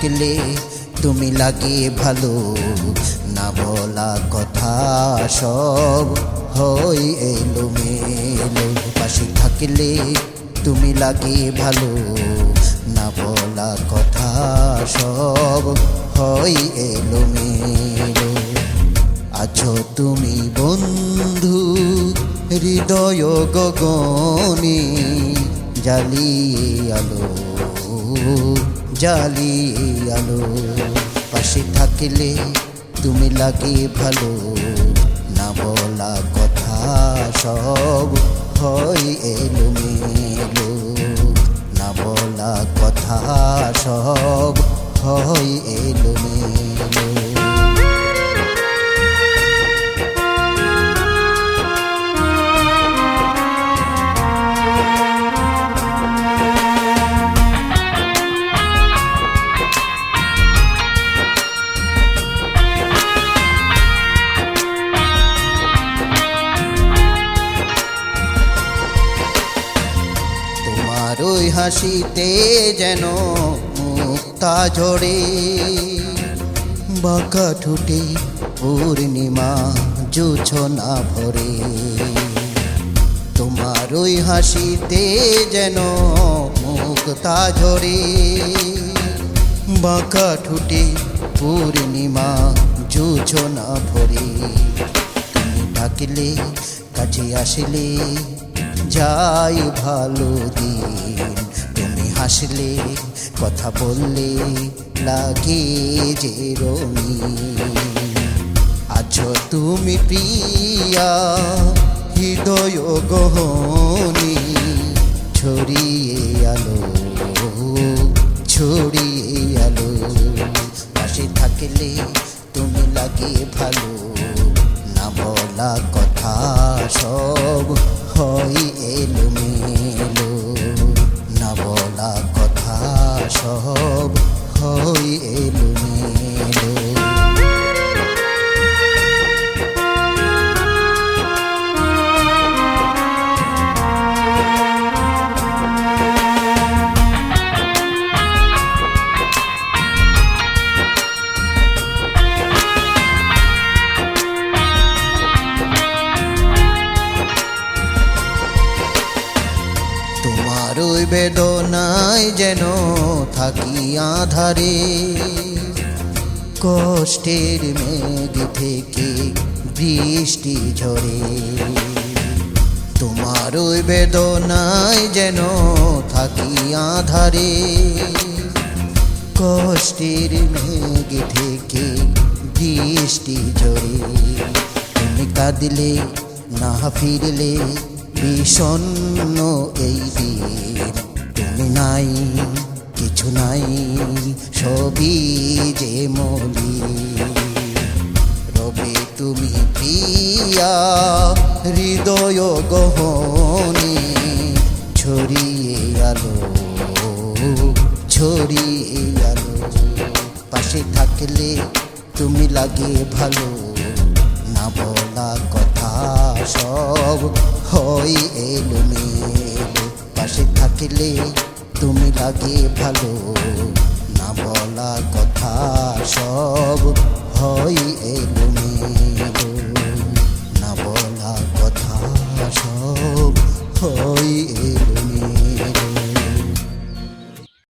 থাকলে তুমি লাগে ভালো, না বলা কথা সব হয় এলোমেলো। পাশে থাকলে তুমি লাগে ভালো, না বলা কথা সব হয় এলোমেলো। আছো তুমি বন্ধু হৃদয় গগনে, জ্বালিয়ে আলো জ্বালিয়ে আলো। পাশে থাকলে তুমি লাগে ভালো, না বলা কথা সব হয় এলোমেলো। না বলা কথা সব হয় এলোমেলো। তোমার ওই হাসিতে যেন মুক্তা ঝরে, বাঁকা ঠোঁটে পূর্ণিমা জোছনা ভরে। তোমার ওই হাসিতে যেন মুক্তা ঝরে, বাঁকা ঠোঁটে পূর্ণিমা জোছনা ভরে। তুমি ডাকলে কাছে আসলে যাই ভালো দিন, তুমি হাসলে কথা বললে লাগে যে রঙিন। আছো তুমি প্রিয়া হৃদয় গহনে, ছড়িয়ে আলো ছড়িয়ে আলো। পাশে থাকলে তুমি লাগে ভালো, না বলা কথা সব হয় এলোমেলো। না বলা কথা সব হয় এলোমেলো। তোমার ওই বেদনায় যেন থাকি আধারে, কষ্টের মেঘ থেকে বৃষ্টি ঝরে। তোমার ওই বেদনায় যেন থাকি আধারে, কষ্টের মেঘ থেকে বৃষ্টি ঝরে। তুমি কাঁদলে না ফিরলে বিষণ্ণ এই দিন, তুমি নাই কিছু নাই সবই যে মলি। রবে তুমি প্রিয়া হৃদয় গহনে, ছড়িয়ে আলো ছড়িয়ে আলো। পাশে থাকলে তুমি লাগে ভালো, না বলা কথা সব হয় এলোমেলো। পাশে থাকলে তুমি লাগে ভালো, না বলা কথা